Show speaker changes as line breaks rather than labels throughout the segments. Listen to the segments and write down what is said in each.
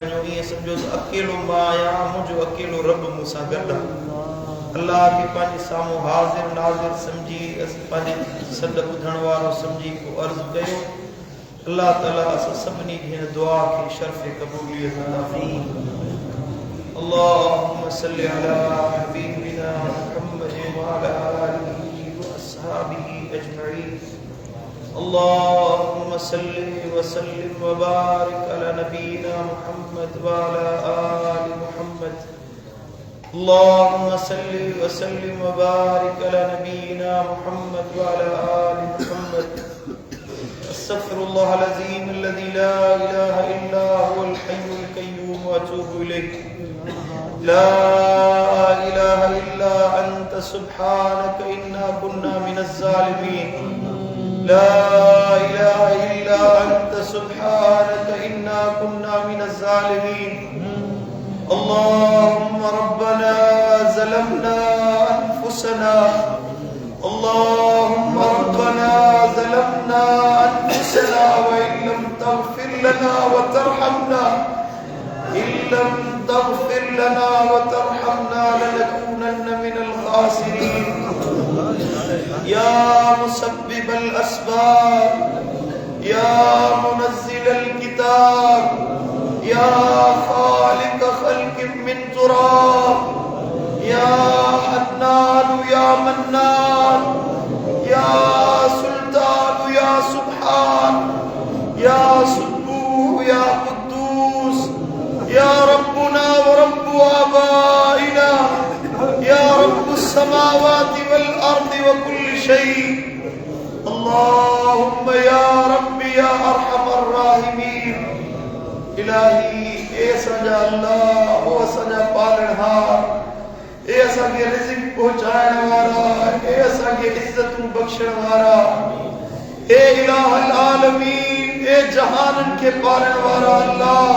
ये समझो अकेलो माया मुझो अकेलो रब मूसा गड्डा अल्लाह के पानी सामो हाजिर नाजिर समझी अस पानी सद बुधण वारो समझी को अर्ज कयो अल्लाह ताला अस सबनी दी दुआ की शर्फ कबूलियत अता फरमाए। अल्लाहुम्मा सल्लि अला हबीबिना मुहम्मद व अला आलिहि व अस्हाबिहि अजमईन। अल्लाहुम्मा सल्लि व सल्लिम व बारिक अला नबीना मुहम्मद व अला आलि मुहम्मद। अल्लाहुम्मा सल्लि व सल्लिम व बारिक अला नबीना मुहम्मद व अला आलि मुहम्मद। अस्तगफिरुल्लाह अल-अज़ीम अल्लज़ी ला इलाहा इल्ला हुवल हय्युल क़य्यूम व अतूबु इलैह। ला इलाहा इल्ला अंत सुब्हानक इन्ना कुन्ना मिनज़ ज़ालिमीन। ला इलाहा इल्ला अंत सुब्हानक इन्ना कुन्ना मिनज़ ज़ालिमीन। अल्लाहुम्मा रब्बना ज़लमना अनफुसना। अल्लाहुम्मा रब्बना ज़लमना अनफुसना व इन लम तग़फिर लना व तरहमना लनकूनन्न मिनल ख़ासिरीन। या मुसब्बिबल अस्बाब या मुनज़्ज़िलल किताब या खालिक़ ख़ल्क़िम मिन तुराब या हन्नान या मन्नान या सुल्तान या सुब्हान या सुब्बूह या कुद्दूस या रब्बुना व रब्बु आबाइना या रब्बुस समावाति वल अर्दि व कुल्लि शै। अल्लाहुम्मा या रब्बी या अरहमर राहिमीन। इलाही ए सजा अल्लाह ओ सजा पालनहार ए असांखे रिज़्क़ पहुंचाइण वारा ए असांखे इज्जतूं बख्शण वारा ए इलाहुल आलमीन ए जहानन के पालण वारा अल्लाह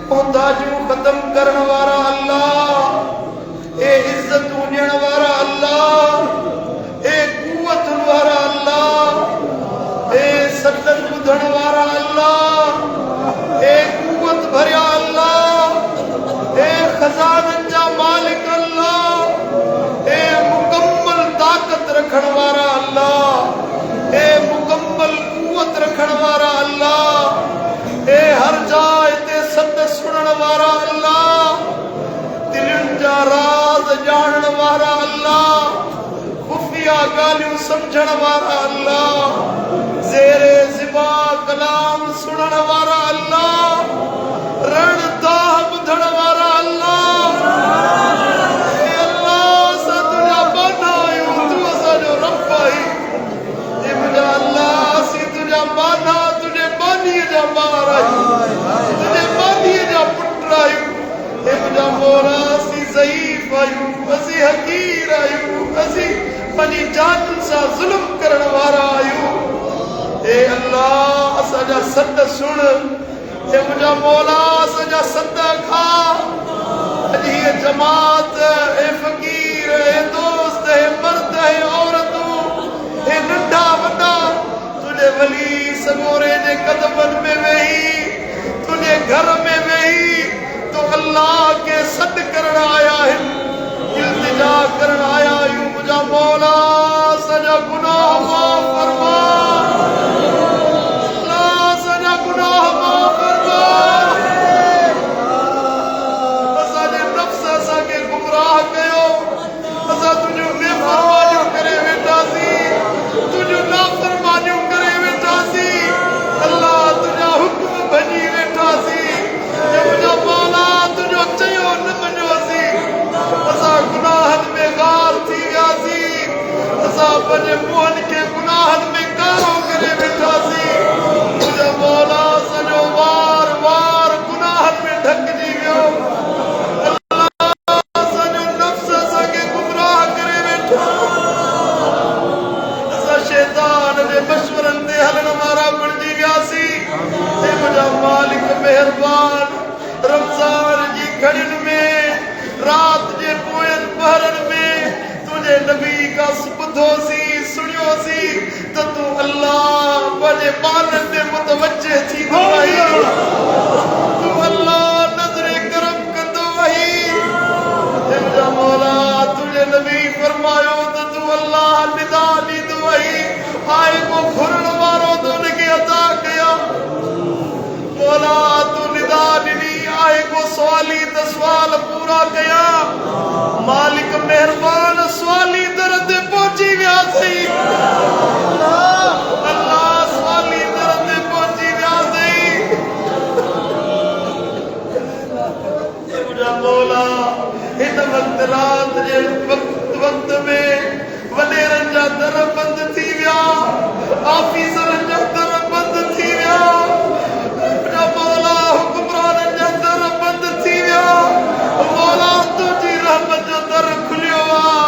मोहताजूं खत्म करण वारा अल्लाह ए इज्जतूं ॾियण वारा अल्लाह ए कुव्वतुन वारा अल्लाह ए सदन ॿुधण वारा अल्लाह ए कुव्वत भरिया अल्लाह ए खजानन जा मालिक अल्लाह ए मुकम्मल ताकत रखण वारा अल्लाह ए मुकम्मल कुव्वत रखण वारा अल्लाह ए हर जाए ते सद सुनण वारा अल्लाह दिलनि जा राज ॼाणण वारा अल्लाह खुफिया ॻाल्हियूं समझण वारा अल्लाह ज़ेरे ज़िबा कलाम सुनण वारा अल्लाह रण दाह ॿुधण वारा अल्लाह ए अल्लाह असां तुंहिंजा बाना आहियूं तूं असांजो रब आहीं ए मुंहिंजा अल्लाह असीं तुंहिंजा बाना तुंहिंजे बानीअ जा ॿार आहियूं तुंहिंजे बानीअ जा पुट आहियूं ए मुंहिंजा मौला असीं ज़ईफ़ आहियूं असीं हक़ीर आहियूं असीं पंहिंजी जान सां ज़ुल्म करण वारा आहियूं ए अल्लाह असांजा सद सुण ए मुंहिंजा मौला असांजा सद खा अॼु हीअ जमात ए फ़क़ीर ए दोस्त ए मर्द ए औरतूं ए नंढा वॾा तुंहिंजे वली सॻोरे जे कदमनि में वेही तुंहिंजे घर में वेही तो अल्लाह के सद करण आया आहिनि इल्तिजा करण आया आहियूं मुंहिंजा मौला असांजा गुनाह माफ़ फरमा अल्लाह असांजा गुनाह माफ़ फरमा असांजे नफ़्स असांखे गुमराह कयो असां तुंहिंजूं बेफ़रमानियूं करे वेठासीं तुंहिंजूं नाफ़रमानियूं करे वेठासीं अल्लाह तुंहिंजा हुक्म भॼी वेठासीं मुंहिंजा मौला तुंहिंजो चयो न मञियोसीं असां गुनाहनि में गार थी वियासीं असां पंहिंजे मुंहनि खे गुनाहनि में कारो करे वेठासीं मुंहिंजा मौला असांजो वार वार गुनाहनि में ढकिजी वियो अल्लाह असांजो नफ़्स असांखे गुमराह करे वेठो असां शैतान जे मशवरनि ते हलण वारा बणिजी वियासीं हे मुंहिंजा मालिक महिरबान रमज़ान जी घड़ियुनि में रात जे पोयनि पहरनि में तुंहिंजे नबी खां ॿुधोसीं सुणियोसीं त तूं अल्लाह पंहिंजे ॿारनि ते मुतवजह थी वई तूं निदा ॾिनी आहे को सवाली त सवाल पूरा कया मालिक मेहरबान सवाली दर ते पहुची वियासीं अल्लाह सवाली दर ते पहुची वियासीं मुंहिंजा मौला हिन वक्त रात जे वक्त में वॾेरनि जा दर बंद थी विया ऑफिसरनि जा दर बंद थी विया मुंहिंजा मौला हुक्मराननि जा दर बंद थी विया मौला तुंहिंजी रहमत जो दर खुलियो आहे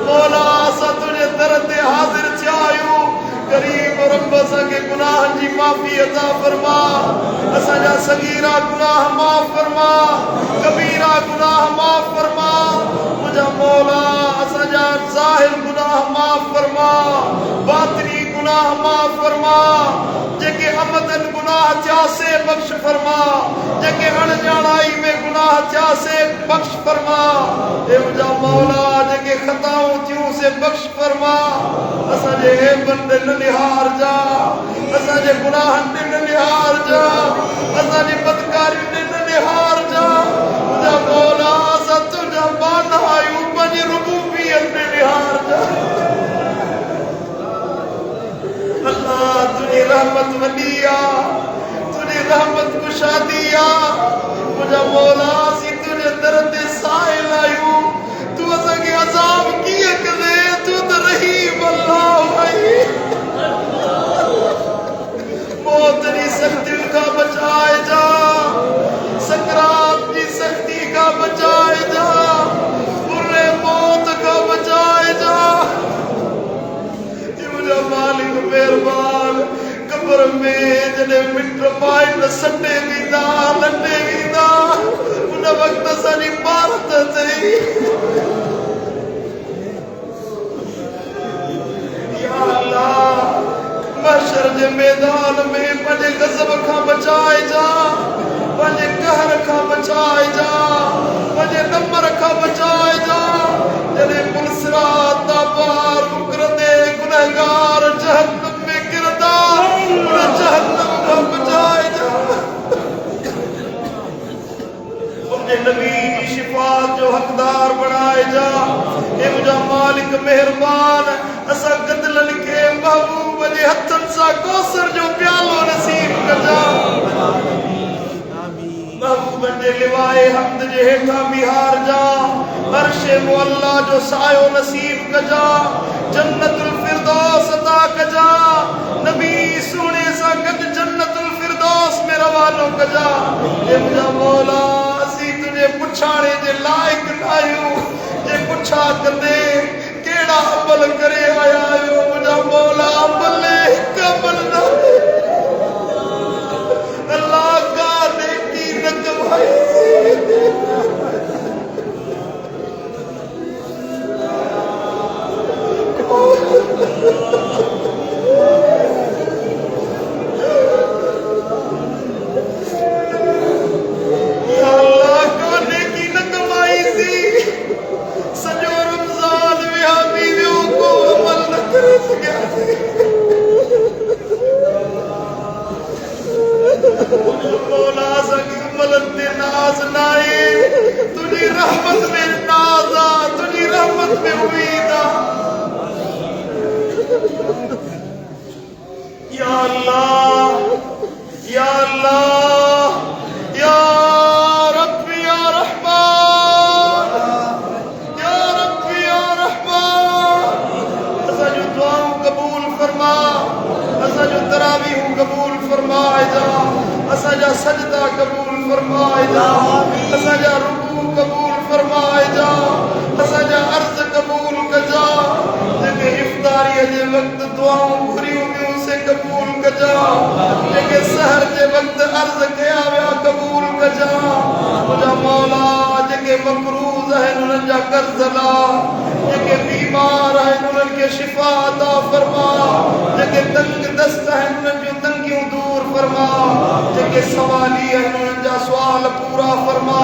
मौला असां तुंहिंजे दर ते हाज़िर थिया आहियूं करीम रब असांखे गुनाहनि जी माफ़ी अता फरमा असांजा सगीरा गुनाह माफ़ फरमा कबीरा गुनाह माफ़ फरमा मुंहिंजा मौला असांजा ज़ाहिर गुनाह माफ़ फरमा बातिनी गुनाह माफ़ फरमा जेके अमदन गुनाह थिया से बख्श फरमा जेके अणजाणाई में गुनाह थिया से बख्श फरमा ए मुंहिंजा मौला जेके खताऊं थियूं से बख्श फरमा असांजे बंदे न निहार जा असांजे गुनाहनि न निहार जा असांजी बदकारियुनि न निहार जा मुंहिंजा मौला असां तुंहिंजा बाना आहियूं पंहिंजी रुबूबियत में निहार जा अल्लाह तुझी रहमत वॾी आहे तुझी रहमत कुशादी आहे मुंहिंजा मौला असीं तुंहिंजे दर ते साहिल आहियूं तू असांखे अज़ाब कीअं कंदे तू त रहीम अल्लाह आहीं मौत जी सख़्तियुनि खां बचाए जा सकरात जी सख़्ती खां बचाए जा बुरे मौत खां बचाए जा मुंहिंजा मालिक मेहरबान कब्र में जॾहिं मिट माइट सटे वेंदा लटे वेंदा उन वक़्तु असांजी भारत अथई या अल्लाह महशर जे मैदान में पंहिंजे गज़ब खां बचाए जा पंहिंजे कहर खां बचाए जा पंहिंजे नंबर खां बचाए जा जॾहिं पुलसिरात दा पार मुकरंदे गुनहगार जहन्नम में किरंदा उन जहन्नम खां बचाए जा मुंहिंजे नबी जी शिफात जो हक़दार बणाए जा हे मुंहिंजा मालिक मेहरबान असां गदलनि खे महबूब जे हथनि सां कौसर जो प्यालो नसीब कजा महबूब जे लिवाए हम्द जे हेठां बिहार जा अर्शे मुअल्ला जो सायो नसीब कजा जन्नतुल फिरदौस अता कजा नबी सोने सां गॾु जन्नतुल फिरदौस में रवानो कजा हे मुंहिंजा मौला असीं तुंहिंजे पुछाणे जे लाइक़ न आहियूं जे पुछा कंदे कहिड़ा अमल करे आया आहियो मुंहिंजा मौला अमल हिकु अमल न अल्लाह का नेकी न कमाई मौला सकी मलत ते नाज नाए तुझी रहमत में नाजा तुझी रहमत में उम्मीदा या अल्लाह या अल्लाह या रब या रहमान या रब या रहमान असा जो दुआओं कबूल फरमा असा जो तरावीह कबूल फरमाए जा असांजा सजदा कबूल फरमाए जा असांजा रुकू कबूल फरमाए जा असांजा अर्ज़ कबूल कजा जेके इफ्तारीअ जे वक़्तु दुआऊं घुरियूं हुयूं से कबूल कजा जेके सहर जे वक़्तु अर्ज़ कया विया कबूल कजा मुंहिंजा मौला जेके मक़रूज़ आहिनि उन्हनि जा कर्ज़ ला जेके बीमार आहिनि उन्हनि खे शिफ़ा अता फरमा जेके तंग दस्त आहिनि उन्हनि जूं तंगियूं दूर फरमा जेके सवाली आहिनि उन्हनि जा सुवाल पूरा फरमा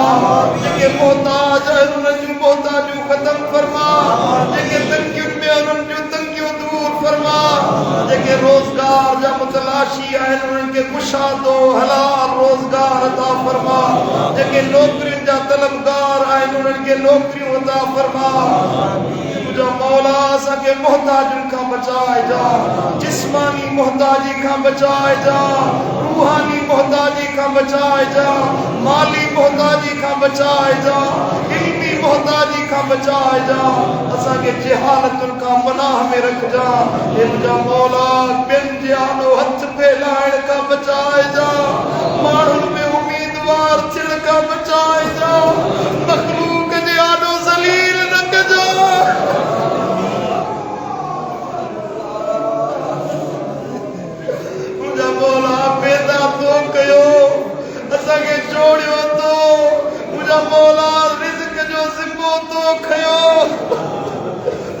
जेके मोहताज आहिनि उन्हनि जूं मोहताजूं ख़तम फरमा जेके तंगियुनि में उन्हनि जूं तंगियूं दूर फरमा जेके रोजगार जा मुतलाशी आहिनि उन्हनि खे कुशा दो हलाल रोजगार अता फरमा जेके नौकरियुनि जा तलबगार आहिनि उन्हनि खे नौकरियूं अता फरमा मुझा मौला असांखे मोहताजुनि खां बचाए जा जिस्मानी मोहताजी खां बचाए जा रूहानी मोहताजी खां बचाए जा माली मोहताजी खां बचाए जा इल्मी मोहताजी खां बचाए जा असांखे जहालतुनि खां पनाह में रखजा हे मुझा मौला ॿियनि जे आॾो हथ फैलाइण खां बचाए जा माण्हुनि में उम्मीदवार थियण खां बचाए जा मखलूक जे आॾो ज़लील न कजा मुझा मौला पैदा तो कयो असांखे जोड़ियो तो मुझा मौला रिज़्क़ जो ज़िम्मो तो खयो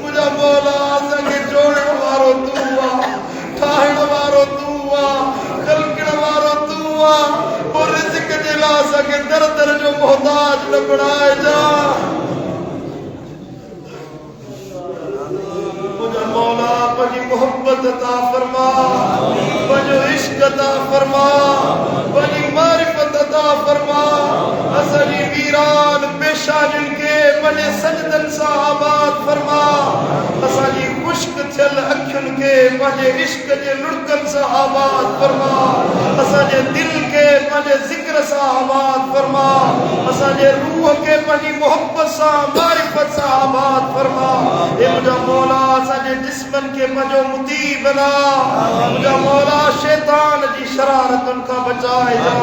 मुझा मौला असांखे जोड़ण वारो तू आ ठाहिण वारो तू आ ख़लक़ण वारो तू आ पोइ रिज़्क़ जे लाइ असांखे दर दर जो मोहताज न बणाए जा मुझा मौला पंहिंजी मोहब्बत अता फरमा पंहिंजो इश्क अता फरमा पंहिंजी मारिफत अता फरमा असांजी वीरान पेशानियुनि खे पंहिंजे सजदनि सां आबाद फरमा असांजी खुश्क थियल अखियुनि खे पंहिंजे इश्क जे लुड़कनि सां आबाद फरमा असांजे दिल खे पंहिंजे ज़िक्र सां आबाद फरमा असांजे रूह खे पंहिंजी मोहब्बत सां मारिफत सां आबाद फरमा हे मुंहिंजा मौला असांजे जिस्मनि खे पंहिंजो मुती बना मुंहिंजा मौला शैतान जी शरारतुनि खां बचाए जा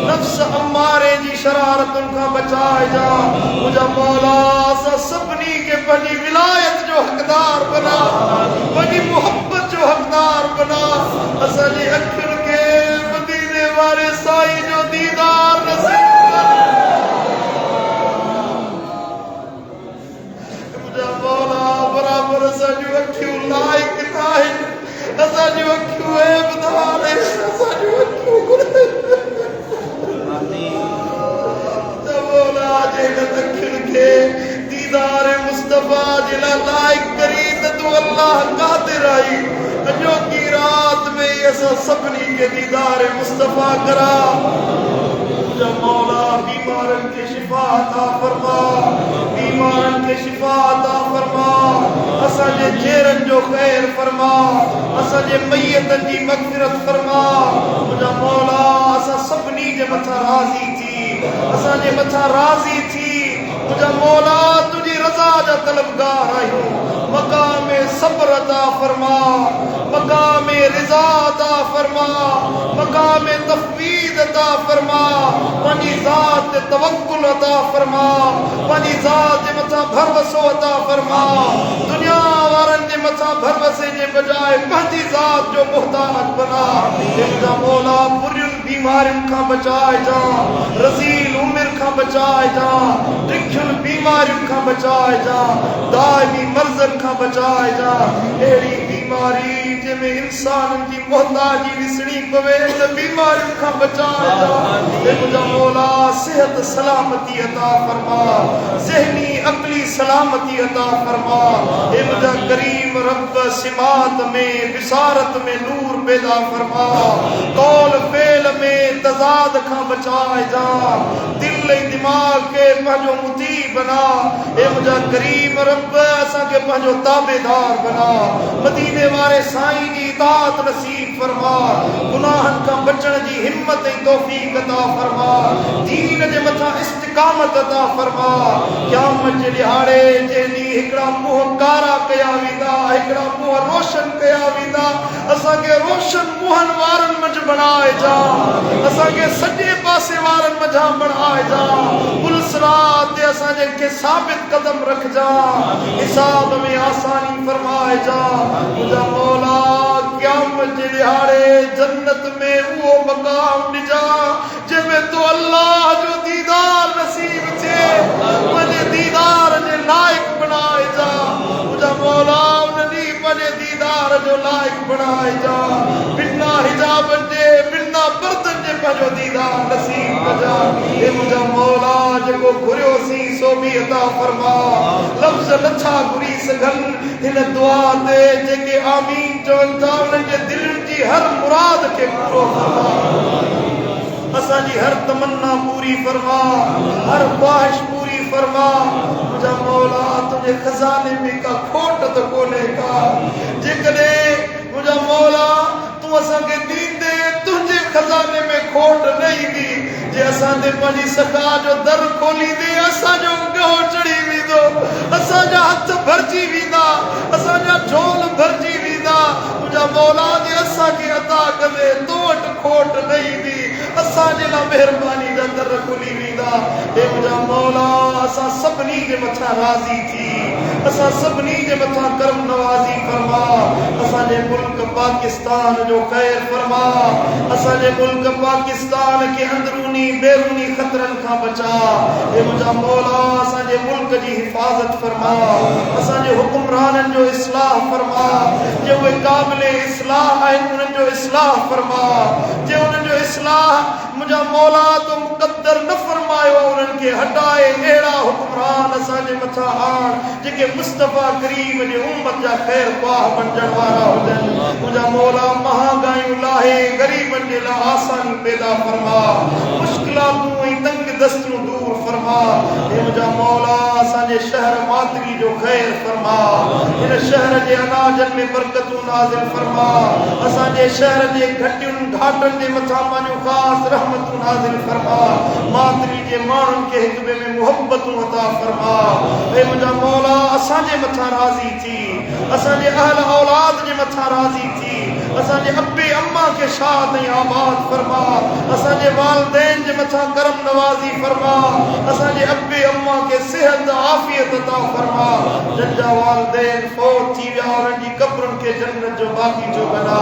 नफ्स अम्मारे जी शरारतुनि खां बचाए जा मुंहिंजा मौला असां सभिनी खे पंहिंजी विलायत जो हक़दार बना पंहिंजी मोहब्बत जो हक़दार बना असांजी अखियुनि खे मदीने वारे साईं जो दीदार नसीब मुंहिंजा मौला बराबरि असांजूं अखियूं लाइक़ न आहिनि असांजूं अखियूं ऐबदार आहिनि असांजूं अखियूं मौला जेकर अखियुनि खे दीदार मुस्तफा जे लाइक़ करी त तूं अल्लाह क़ादिर आई अॼोकी रात में असां सभिनी खे दीदार मुस्तफा करा मुंहिंजा मौला बीमारनि खे शिफ़ा अता फरमा बीमारनि खे शिफ़ा अता फरमा असांजे चेहरनि जो ख़ैर फरमा असांजे मय्यतनि जी मग़फ़िरत फरमा मुंहिंजा मौला असां सभिनी जे मथां राज़ी थी असांजे मथां राज़ी थी मुंहिंजा मौला तुंहिंजी रज़ा जा तलबगार आहियूं मक़ाम सब्र अता फरमा मक़ाम रिज़ा अता फरमा मक़ाम तफ़वीज़ अता फरमा पंहिंजी ज़ात ते तवक्कुल अता फरमा पंहिंजी ज़ात जे मथां भरवसो अता फरमा दुनिया वारनि जे मथां भरवसे जे बजाए पंहिंजी ज़ात जो मुहताज बना मुंहिंजा मौला बुरियुनि बीमारियुनि खां बचाए जा रज़ील उमिर खां बचाए जा ॾुखियुनि बीमारियुनि खां बचाए जा दाइमी मर्ज़नि खां बचाए जा अहिड़ी बीमारी जंहिंमें इंसाननि जी मोहताजी ॾिसणी पवे त बीमारियुनि खां बचाए जा हे मुंहिंजा मौला सिहत सलामती अता फरमा ज़हनी अक़ली सलामती अता फरमा हे मुंहिंजा करीम रब सिमात में विसारत में नूर पैदा फरमा कौल फेल में तज़ाद खां बचाए जा दिल ऐं दिमाग़ खे पंहिंजो मुती बना हे मुंहिंजा करीम रब असांखे पंहिंजो ताबेदार बना मदीने वारे साईं जी इताअत नसीब फरमा गुनाहनि खां बचण जी हिम्मत ऐं तौफ़ीक़ अता फरमा दीन जे मथां इस्तिक़ामत अता फरमा क़यामत जे ॾिहाड़े जंहिं ॾींहुं हिकिड़ा मुंहं कारा कया वेंदा हिकिड़ा मुंहं रोशन कया वेंदा असांखे रोशन मुंहनि वारनि मंझि बणाए जा असांखे सॼे पासे वारनि मंझां बणाए जा पुलसरात ते असांजे खे साबित कदम रखजा हिसाब में आसानी फरमाए जा मुंहिंजा मौला क़यामत जे ॾिहाड़े जन्नत में उहो मक़ाम ॾिजा जंहिंमें तो अल्लाह जो दीदार नसीब थिए पंहिंजे दीदार जे लाइक़ बणाए जा मुंहिंजा मौला उन ॾींहुं पंहिंजे दीदार जो लाइक़ बणाए जा बिना हिजाबनि जे बिना पर्दनि जे पंहिंजो दीदार नसीब कजा हे मुंहिंजा मौला जेको घुरियोसीं सो भी अता फरमा लफ्ज़ नथा घुरी सघन हिन दुआ ते जेके आमीन चवनि था उन्हनि जे दिलनि जी हर मुराद खे पूरो फरमा असांजी हर तमन्ना पूरी फरमा हर ख्वाहिश पूरी फरमा मुझा मौला तुझे खजाने में का खोट तो कोने का जेकॾहिं मुझा मौला तू असांखे ॾींदे तुझे खजाने में खोट न ईंदी जे असांजे पंहिंजी सखा जो दर खोलींदे असांजो ॻहो चढ़ी वेंदो असांजा हथ भरिजी वेंदा असांजा झोल भरिजी वेंदा मुझा मौला जे असांखे अता कंदे तो वटि खोट न ईंदी असांजे लाइ महिरबानी जा दर खुली वेंदा हे मुझा मौला असां सभिनी जे मथां राज़ी थी असां सभिनी जे मथां करम नवाज़ी फरमा असांजे मुल्क पाकिस्तान जो ख़ैर फरमा असांजे मुल्क पाकिस्तान खे अंदरूनी बैरूनी ख़तरनि खां बचा हे मुझा मौला असांजे मुल्क जी हिफ़ाज़त फरमा असांजे हुक्मराननि जो इस्लाह फरमा जे उहे क़ाबिल इस्लाह आहिनि उन्हनि जो इस्लाह फरमा जे उन्हनि जो इस्लाह मुझा मौला तो मुक़द्दर न फरमायो उन्हनि खे हटाए अहिड़ा हुक्मरान असांजे मथां आण जेके मुस्तफ़ा करीम जे उम्मत जा ख़ैर ख़्वाह बणजण वारा हुजनि मुझा मौला महांगाइयूं लाहे ग़रीबनि जे लाइ आसानी पैदा फरमा मुश्किलातूं ऐं तंग दस्तियूं दूर फरमा हे मुझा मौला असांजे शहर मातरी जो ख़ैर फरमा हिन शहर जे अनाजनि में बरकतूं नाज़िल फरमा असांजे शहर जे घटियुनि घाटनि जे मथां पंहिंजूं ख़ासि रहमतूं नाज़िल फरमा मातरी जे माण्हुनि खे हिक ॿिए में मुहबतूं अता फरमा हे मुझा मौला असांजे मथां राज़ी थी असांजे अहल औलाद जे मथां राज़ी थी असांजे अब्बे अम्मा खे शाद ऐं आबाद फरमा असांजे वालिदैन जे मथां करम नवाज़ी फरमा असांजे अब्बे अम्मा खे सेहत आफ़ियत अता फरमा जंहिंजा वालिदैन फौत थी विया उन्हनि जी कब्रुनि खे जन्नत जो बाग़ीचो बना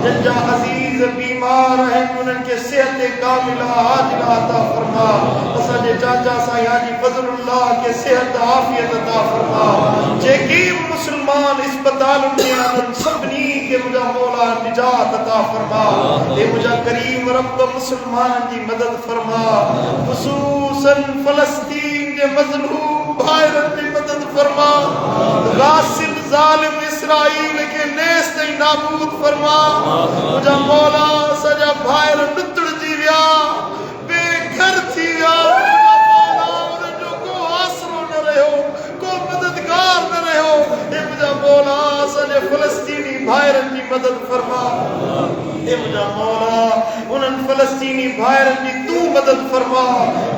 जंहिंजा अज़ीज़ बीमार आहिनि उन्हनि खे सेहत कामिला आजिला अता फरमा असांजे चाचा साईं हाजी फज़लुल्लाह खे सेहत आफ़ियत अता फरमा जेके मुस्लमान इस्पतालुनि में आहिनि सभिनी खे मुझा मौला निजात अता फरमा हे मुझा करीम रब मुसलमाननि जी मदद फरमा ख़ुसूसन फ़लस्तीन जे मज़लूम भाइरनि जी मदद फरमा गासिब ज़ालिम इसराईल खे नेस्त ऐं नाबूद फरमा मुझा मौला सॼा भाइर लुतड़जी विया बेघर थी विया उन्हनि जो को आसरो न रहियो को मददगार न रहियो हे मुझा मौला असांजे फ़लस्तीनी भाइरनि जी मदद फरमा हे मुझा मौला उन्हनि फ़लस्तीनी भाइरनि जी तू मदद फरमा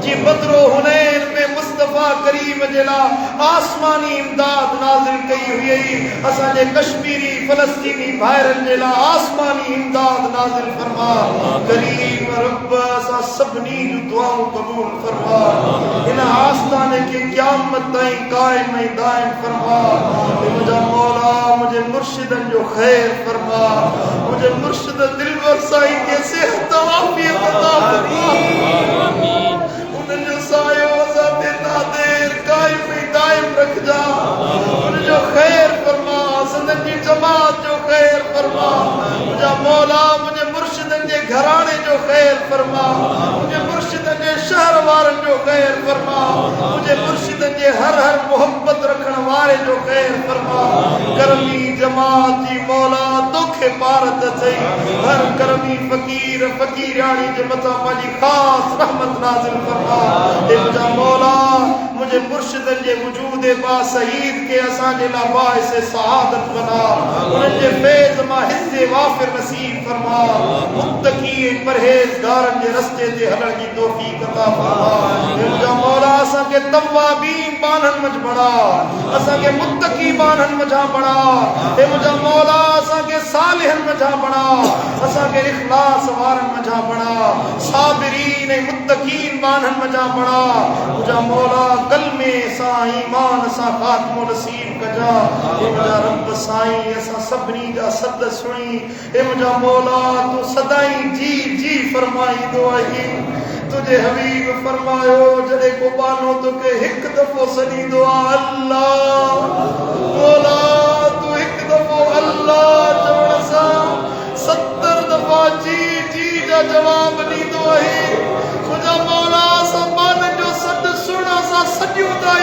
जी बदरो हुनैन में मुस्तफ़ा करीम जे लाइ आसमानी इमदाद नाज़िल कई हुई असांजे कश्मीरी फ़लस्तीनी भाइरनि जे लाइ आसमानी इमदाद नाज़िल फरमा करीम रब असां सभिनी जूं दुआऊं क़बूल फरमा हिन आस्ताने खे क़यामत ताईं क़ाइम ऐं दाइम फरमा हे मुझा मौला मुझे मुर्शिदनि जो ख़ैर फरमा मुझे मुर्शिद दिलवर साईं खे सेहत आफ़ियत अता फरमा उन्हनि जो सायो असां ते तादेर क़ाइम ऐं दाइम रखजा उनजो ख़ैर फरमा संदन जी जमात जो ख़ैर फरमा मुझा मौला मुझे मुर्शिदनि जे घराणे जो ख़ैर फरमा मुझे मुर्शिदनि जे शहर वारनि जो ख़ैर फरमा मुझे मुर्शिदनि जे हर हर मोहब्बत रखण वारे जो ख़ैर फरमा करमी जमात जी मौला तोखे पारत अथई हर करमी फ़कीर फ़कीराणी जे मथां पंहिंजी ख़ासि रहमत नाज़िल फरमा हे मुझा मौला मुझे मुर्शिदनि जे वजूद बा शहीद के असांजे लाइ बाइस सआदत बना उन्हनि जे फैज़ मां हिस्से वाफ़िर नसीब फरमा मुत्तकी ऐं परहेज़गारनि जे रस्ते ते हलण जी तौफ़ीक़ अता फरमा हे मुझा मौला असांखे तव्वाबीन बाननि मंझि बणा असांखे मुत्तकी बाननि मंझां बणा हे मुझा मौला असांखे सालिहनि मंझां बणा असांखे इख़लास वारनि मंझां बणा साबिरीन ऐं मुत्तकीन बाननि मंझां बणा मुझा मौला कलमे सां ईमान सां ख़ात्मो नसीब कजा हे मुझा रब साईं असां सभिनी जा सद सुणी हे मुझा मौला तू सदाई जी जी फरमाईंदो आहीं तुझे हबीब फरमायो जॾहिं को बानो तोखे हिकु दफ़ो सॾींदो आहे अल्लाह मौला तू हिकु दफ़ो अल्लाह चवण सां 70 दफ़ा जी जी जा जवाब ॾींदो आहे मुझा मौला असां बाननि जो सॾु सुण असां सॼियूं था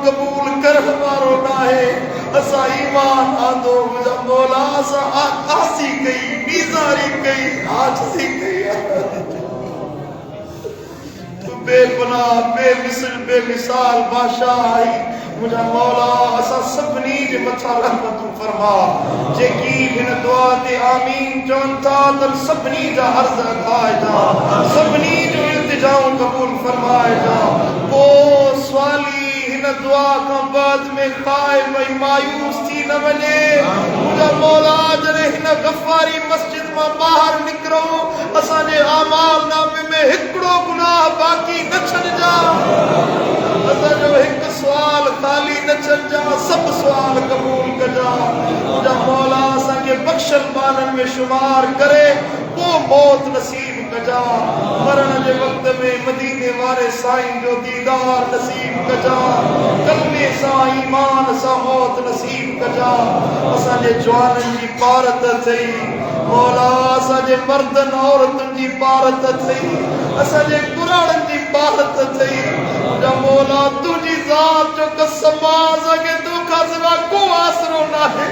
कबूल कर हमारो नाहे असा ईमान आंदो मुझा मौला असा आसी कई बीजारी कई आजसी कई तू बेपनाह बेमिसल बेमिसाल बादशाह आई मुझा मौला असा सबनी जे मथा रहमत फरमा जेकी हिन दुआ ते आमीन चवन था तन सबनी जा अर्ज अखाए जा सबनी जो इल्तिजाओ कबूल फरमाए जा को सवाली हिन दुआ का बाद में खाए भई मायूस थी न वने मुझा मौला जने हिन गफारी मस्जिद में बाहर निकरो असा जे आमाल नामे में हिकड़ो गुनाह बाकी न छड़ जा असा जो एक सवाल खाली न छड़ जा सब सवाल कबूल कर जा मुझा मौला असा के बख्शल मानन में शुमार करे वो मौत नसीब कजा मरण जे वक्त में मदीने वाले साईं जो दीदार नसीब कजा कलमे सा ईमान सा मौत नसीब कजा असा जे जवानन जी पारत थई मौला असा जे मर्दन औरतन जी पारत थई असा जे कुराड़न जी पारत थई जा मौला तुझी जात जो कसम सके तू का सिवा को आसरो ना है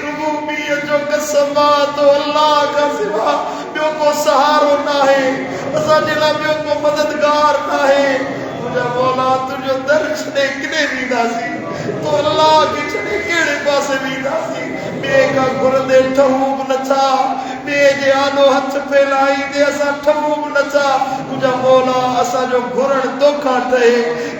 रुबूबियत जो कसम तो अल्लाह का सिवा बियो को सहारो ना है असा जिला बियो को मददगार ना है मुझा मौला तुझो दर छड़े किने वींदासी तो अल्लाह के छड़े केड़े पासे वींदासी बे का गुर दे ठहूब नचा बे जे आलो हथ फैलाई दे असा ठहूब नचा मुझा मौला असा जो घुरण तोखा थे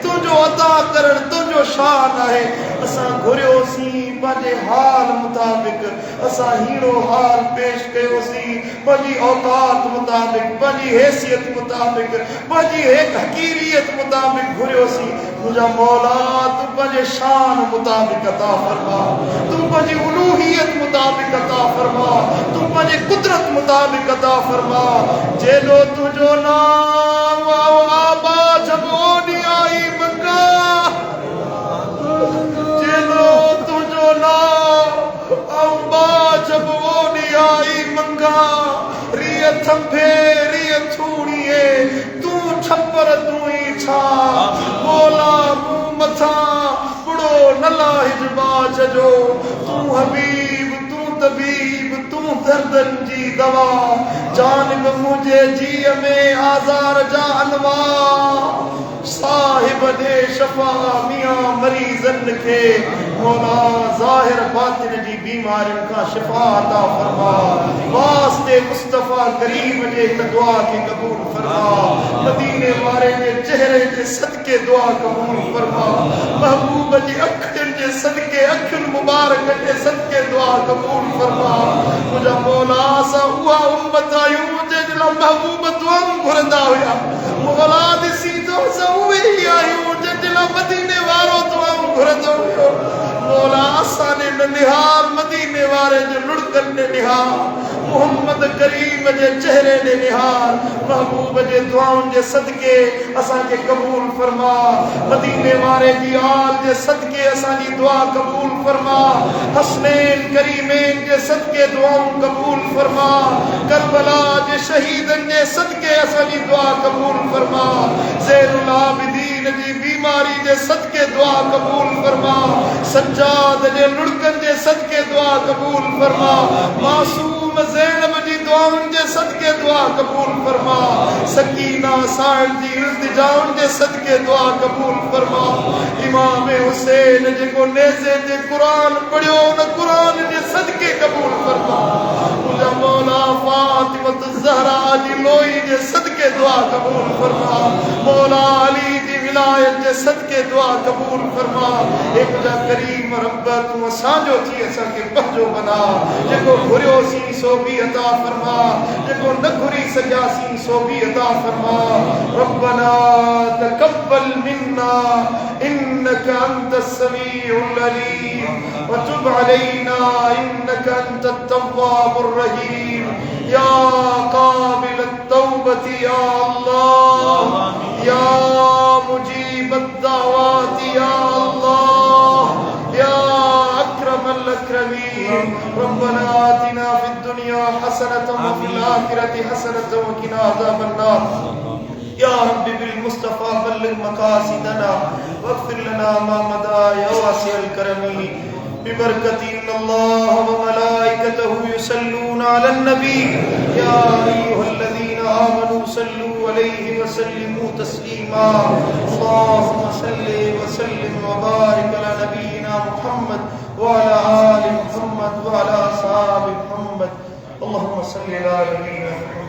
तुझो अदा करण तुझो शान है असा घुरियो सी बाजे हाल मुताबिक असा हीरो हाल पेश कयो सी बाजी औकात मुताबिक बाजी हैसियत मुताबिक बाजी एक हकीरियत मुताबिक घुरियो सी मुझा मौला तू बाजे शान मुताबिक अता फरमा तू बाजी उलूहियत मुताबिक अता फरमा तू बाजे कुदरत मुताबिक अता फरमा जेलो तुझो नाम आबा जबोनी आई मंगा जेलो तुझो नाम अम्बा जबोनी आई मंगा रिय थंभे रिय थूड़िए तू छप्पर तू ही छा बोला मुंह मथा बुड़ो नला हिजबा जो तू हबीब तू तबीब तू दर्दन जी दवा जानिब मुझे जी में आजार जा अनवा साहिब दे शफा मियां मरीजन के मौला जाहिर बातिन जी बीमारियों का शिफा अता फरमा वास्ते मुस्तफा करीम जे दुआ के कबूल फरमा मदीने वाले के चेहरे के सदके दुआ कबूल फरमा महबूब जी अखिन जे सदके अखिन मुबारक के सदके दुआ कबूल फरमा मुझा मौला सा हुआ उम्मत आयू जे दिल महबूब दुआ घुरंदा हुआ मौला दिसी तो सा हुए ही आयू जे दिल मदीने वारो दुआ घुरंदा हुआ मौला आसाने ने निहार मदीने वाले जो लुढ़कन ने निहार मोहम्मद करीम जे चेहरे ने निहार महबूब जे दुआउन जे सदके असा के कबूल फरमा मदीने वाले जी आल जे सदके असा जी दुआ कबूल फरमा हसनैन करीमैन जे सदके दुआउन कबूल फरमा करबला जे शहीदन जे सदके असा जी दुआ कबूल फरमा ज़ैनुल आबिदीन जी बीमारी जे सदके दुआ कबूल फरमा सज्जाद जे लुढ़कन जे सदके दुआ कबूल फरमा मासूम ज़ैनब जी दुआउन जे सदके दुआ कबूल फरमा सकीना साहिब जी इल्तिजाउन जे सदके दुआ कबूल फरमा इमाम हुसैन जे को नेज़े जे कुरान पढ़ियो न कुरान जे सदके कबूल फरमा मुझा मौला फातिमा ज़हरा जी लोई जे सदके दुआ कबूल फरमा मौला अली जी विलायत जे सदके दुआ कबूल फरमा एक जा करीम रब तू असांजो थी असा के पंजो बना जेको घुरियो सी सो भी अता फरमा जेको न घुरी सजासी सो भी अता फरमा रब्बना तकब्बल मिन्ना इन्नका अंतस समीउल अलीम व तुब अलैना इन्नका अंतत तव्वाबुर रहीम या काबिल तौबती या अल्लाह या मुजीब दावत या अल्लाह या अकरमल अकरमीन रब्बना आतिना फिद दुनिया हसनतम व फिल आखिरति हसनतम व किना अज़ाबन नार या रब्बी बिल मुस्तफा बल्लिग मकासिदना वगफिर लना मा मदा या वासिअल करमी बिबरकति अल्लाह व मलाइकतहु युसल्लूना अलन नबी या अय्युहल्लज़ीना आमनू सल्लू अलैहि व सल्लिमू तस्लीमा अल्लाहुम्मा सल्लि व सल्लिम व बारिक अला नबीना मुहम्मद व अला आलि मुहम्मद व अला असहाबि मुहम्मद अल्लाहुम्मा सल्लि अला नबीना